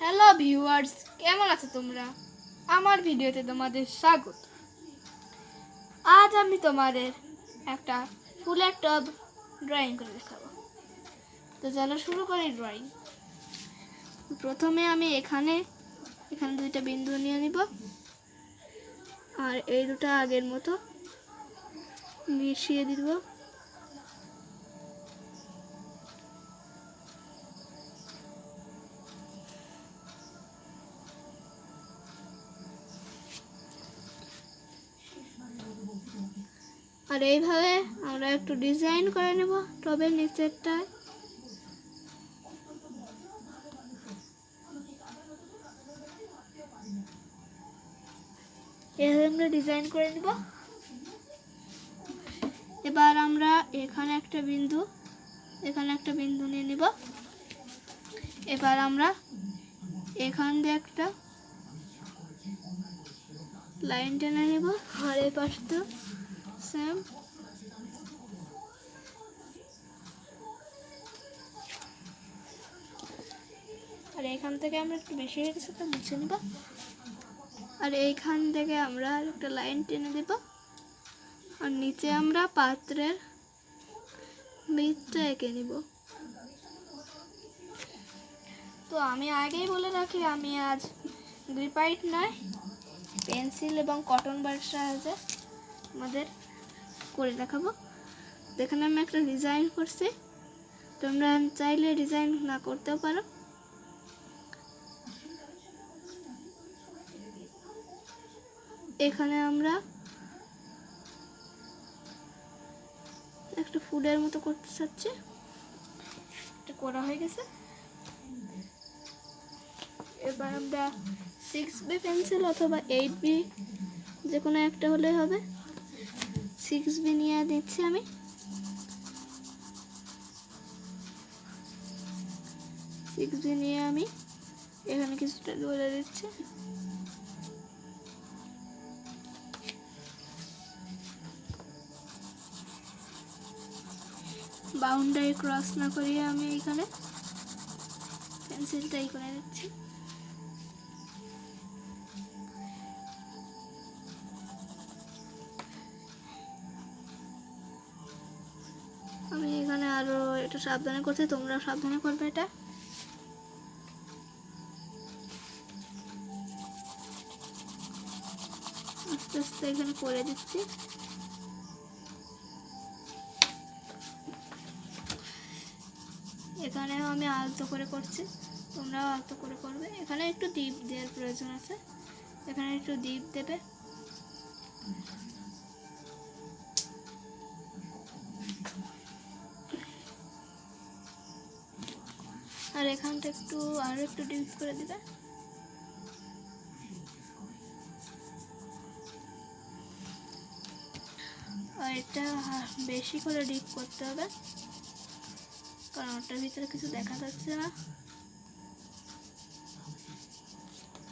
Hello viewers, কেমন আছো তোমরা? আমার ভিডিওতে তোমাদের স্বাগত। আজ আমি তোমাদের একটা ফুলের টব ড্রয়িং করে দেখাবো। তো চলো শুরু করি ড্রয়িং। প্রথমে আমি এখানে দুইটা বিন্দু নিয়ে নিব, আর এই দুটো আগের মতো মিশিয়ে দিব। আর এইভাবে আমরা একটু ডিজাইন করে নেব টবের নিচেরটায়। এভাবে আমরা ডিজাইন করে নেব। এবার আমরা এখানে একটা বিন্দু নিয়ে নিব। এবার আমরা এখান দিয়ে একটা লাইন টেনে নেব, আর এই পাশটা সেম। আর এইখান থেকে আমরা একটু বেশি হয়ে গেছে তো মুছে নিব। আর এইখান থেকে আমরা একটা লাইন টেনে দেব, আর নিচে আমরা পাত্রের বৃত্তটা এঁকে নিব। তো আমি আগেই বলে রাখি, আমি আজ গ্রিফাইট নয়, পেন্সিল এবং কটন বারের সাহায্যে আমাদের করে দেখাবো। এখানে আমি একটা ডিজাইন করছি, তোমরা চাইলে ডিজাইন না করতেও পারো। এখানে আমরা একটা ফুলের মতো করতে চাচ্ছি, এটা করা হয়ে গেছে। এবার আমরা 6B পেন্সিল অথবা 8B যে কোনো একটা হলে হবে। 6B নিয়ে দিচ্ছি আমি। এখানে কিছুটা ধরে দিচ্ছি। বাউন্ডারি ক্রস না করিয়ে আমি এখানে পেন্সিলটাই করে দিচ্ছি। আমি এখানে আরো একটু সাবধানে করছি, তোমরা সাবধানে করবে। এটা আস্তে আস্তে এখানে করে দিচ্ছি। এখানেও আমি আলতো করে করছি, তোমরাও আলতো করে করবে। এখানে একটু ডিপ দেওয়ার প্রয়োজন আছে, এখানে একটু ডিপ দেবে। আর এখানটা আরো একটু ডিপ করে দিবে। আর এটা বেশি করে ডিপ করতে হবে, কারণ ওটার ভিতরে কিছু দেখা যাচ্ছে না।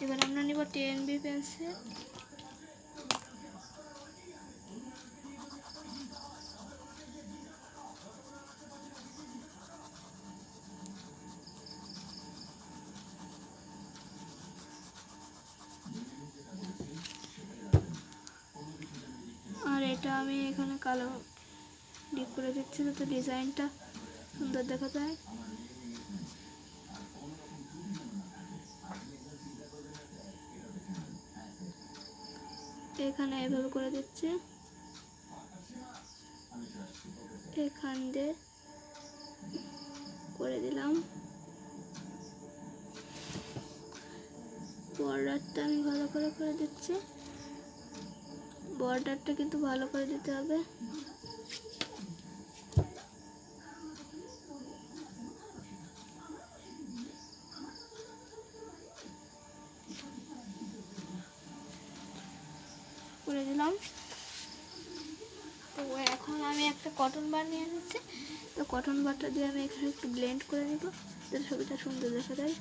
এবার আমরা নিব 10B পেন্সিল। আর এটা আমি এখানে কালো ডিপ করে দিচ্ছি যাতে ডিজাইনটা সুন্দর দেখা যায়। এখানে এভাবে করে দিচ্ছি, এখান দিয়ে করে দিলাম। বর্ডারটা আমি ভালো করে দিচ্ছি। বর্ডারটা কিন্তু ভালো করে দিতে হবে। করে দিলাম। তো এখন আমি একটা কটন বার নিয়ে নিচ্ছি। তো কটন বারটা দিয়ে আমি এখানে একটু ব্লেন্ড করে নিব যাতে ছবিটা সুন্দর দেখা যায়।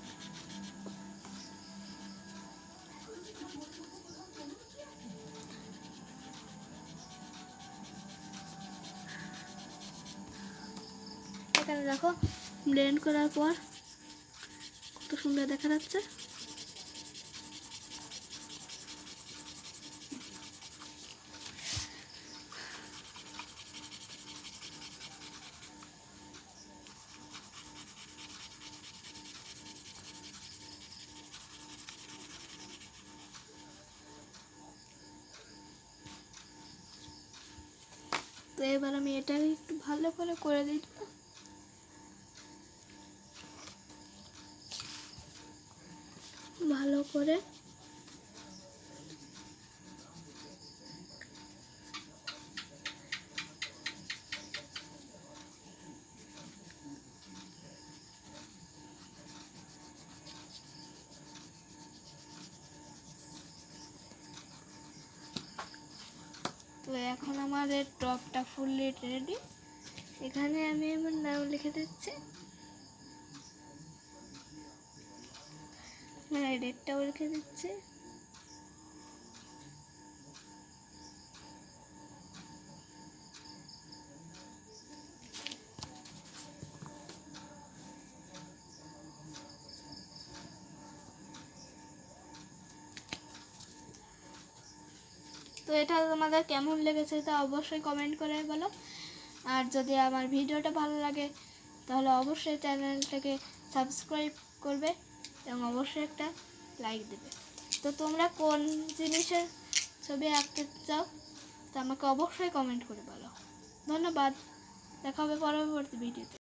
এখানে দেখো ব্লেন্ড করার পর কত সুন্দর দেখা যাচ্ছে। তো এবার আমি এটাকে একটু ভালো করে দিই। ভালো করে তো এখন আমাদের টপটা ফুললি রেডি। এখানে আমি আমার নাম লিখে দিচ্ছি, ডেটটাও লিখে দিচ্ছি। তো এটা তোমাদের কেমন লেগেছে তা অবশ্যই কমেন্ট করে বলো। আর যদি আমার ভিডিওটা ভালো লাগে তাহলে অবশ্যই চ্যানেলটাকে সাবস্ক্রাইব করবে এবং অবশ্যই একটা লাইক দেবে। তো তোমরা কোন জিনিসের ছবি আঁকতে চাও তা আমাকে অবশ্যই কমেন্ট করে বলো। ধন্যবাদ, দেখা হবে পরবর্তী ভিডিওতে।